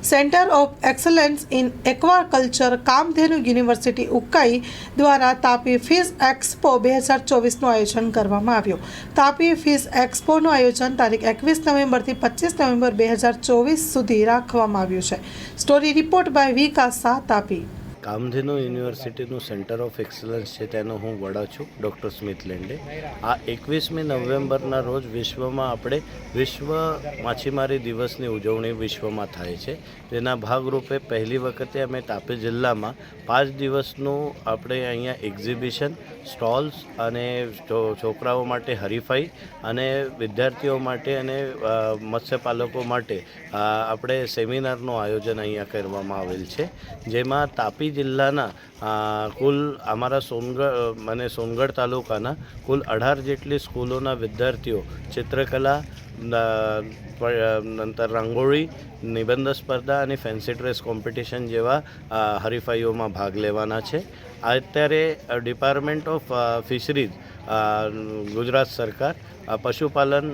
Centre of excellence in aquaculture Kamdhenu university Ukai દ્વારા Tapi fish expo 2024નું આયોજન કરવામાં આવ્યું। તાપી ફિશ એક્સપોનું આયોજન તારીખ 21 નવેમ્બરથી 25 નવેમ્બર 2024 સુધી રાખવામાં આવ્યું છે। Story report by Vikas Shah, Tapi. Kamdhenu યુનિવર્સિટીનું સેન્ટર ઓફ એક્સલન્સ છે, તેનો હું વડા છું, ડૉક્ટર સ્મિત લેન્ડે। આ 21મી નવેમ્બરના રોજ વિશ્વમાં આપણે વિશ્વ માછીમારી દિવસની ઉજવણી વિશ્વમાં થાય છે। જેના ભાગરૂપે પહેલી વખતે અમે તાપી જિલ્લામાં 5 દિવસનું આપણે અહીંયા એક્ઝિબિશન, સ્ટોલ્સ અને છોકરાઓ માટે હરીફાઈ અને વિદ્યાર્થીઓ માટે અને મત્સ્યપાલકો માટે આપણે સેમિનારનું આયોજન અહીંયા કરવામાં આવેલ છે। જેમાં તાપી જિલ્લાના કુલ અમારા સોનગઢ તાલુકાના કુલ 18 જેટલી સ્કૂલોના વિદ્યાર્થીઓ ચિત્રકલા, નંતર રંગોળી, નિબંધ સ્પર્ધા અને ફેન્સી ડ્રેસ કોમ્પિટિશન જેવા હરીફાઈઓમાં ભાગ લેવાના છે। અત્યારે ડિપાર્ટમેન્ટ ઓફ ફિશરીઝ, ગુજરાત સરકાર, પશુપાલન,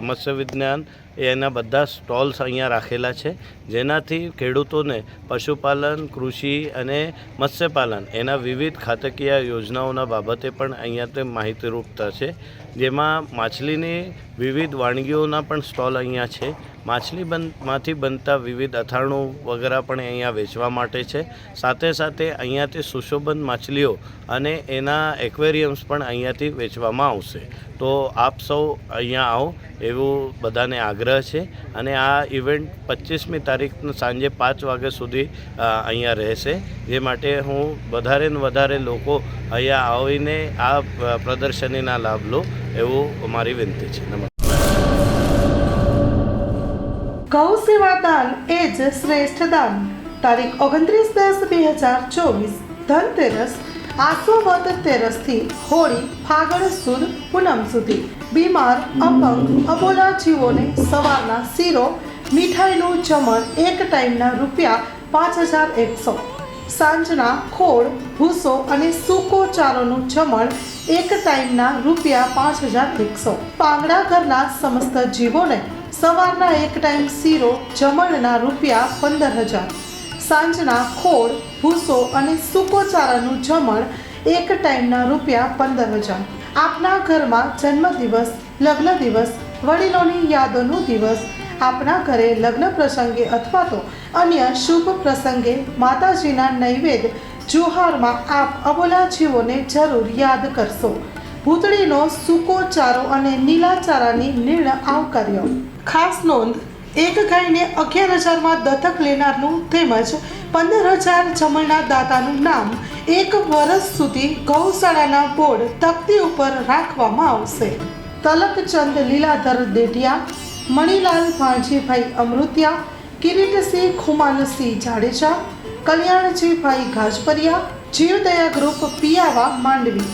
મત્સ્ય વિજ્ઞાન એના બધા સ્ટોલ્સ અહીંયા રાખેલા છે, જેનાથી ખેડૂતોને પશુપાલન, કૃષિ અને મત્સ્યપાલન એના વિવિધ ખાતાકીય યોજનાઓના બાબતે પણ અહીંયા માહિતીરૂપ થશે। જેમાં માછલીની વિવિધ વાનગીઓના પણ સ્ટોલ અહીંયા છે। માછલીમાંથી બનતા વિવિધ અથાણું વગેરે પણ અહીંયા વેચવા માટે છે। સાથે સાથે અહીંયાથી સુશોભન માછલીઓ અને એના એક્વેરિયમ્સ પણ અહીંયાથી વેચવામાં આવશે। તો આપ સૌ અહીંયા આવો એવું બધાને આગ્રહ છે। અને આ ઇવેન્ટ 25મી તારીખ સાંજે 5 વાગ્યા સુધી અહીંયા રહેશે। જે માટે હું વધારે ને વધારે લોકો અહીંયા આવીને આ પ્રદર્શનીના લાભ લો એવું અમારી વિનંતી છે। નમસ્કાર। ગૌ સેવા દાન એ જ શ્રેષ્ઠ દાન। તારીખ 29/10/2024 ધનતેરસ, આસો વદ તેરસથી હોળી ફાગણ સુદ પૂનમ સુધી બીમાર, અપંગ, અબોલા જીવોને સવારના શીરો, મીઠાઈનું જમણ એક ટાઈમના ₹5100, સાંજના ખોળ, ભૂસો અને સૂકો ચારોનું જમણ એક ટાઈમના ₹5100। પાંગડા ઘરના સમસ્ત જીવોને સવારના એક ટાઈમ શીરો, જમણના ₹15000, સાંજના ખોળ, ભૂસો અને સૂકો ચારાનું જમણ એક ટાઈમના ₹15000। આપના ઘરમાં જન્મદિવસ, લગ્ન દિવસ, વડીલોની યાદોનો દિવસ, આપના ઘરે લગ્ન પ્રસંગે અથવા તો અન્ય શુભ પ્રસંગે માતાજીના નૈવેદ્ય જુહારમાં આપ અબોલા જીવોને જરૂર યાદ કરશો। ભૂતળીનો સૂકો ચારો અને નીલા ચારાની નિર્ણય આવકાર્યો। ખાસ નોંધ, એક ગાયને 11,000માં દત્તક લેનારનું તેમજ 15,000 જમણના દાતાનું નામ 1 વર્ષ સુધી ગૌશાળાના બોર્ડ તકતી ઉપર રાખવામાં આવશે। તલકચંદ લીલાધર દેઢિયા, મણિલાલ ભાણજીભાઈ અમૃતિયા, કિરીટસિંહ ખુમાનસિંહ જાડેજા, કલ્યાણજીભાઈ ગાજપરિયા, જીવદયા ગ્રુપ પિયાવા માંડવી,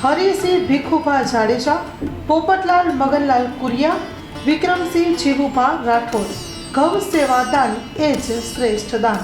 હરિસિંહ ભીખુભા જાડેજા, પોપટલાલ મગનલાલ કુરિયા, વિક્રમસિંહ જીવુભા રાઠોડ। ગૌ સેવા દાન એ જ શ્રેષ્ઠ દાન।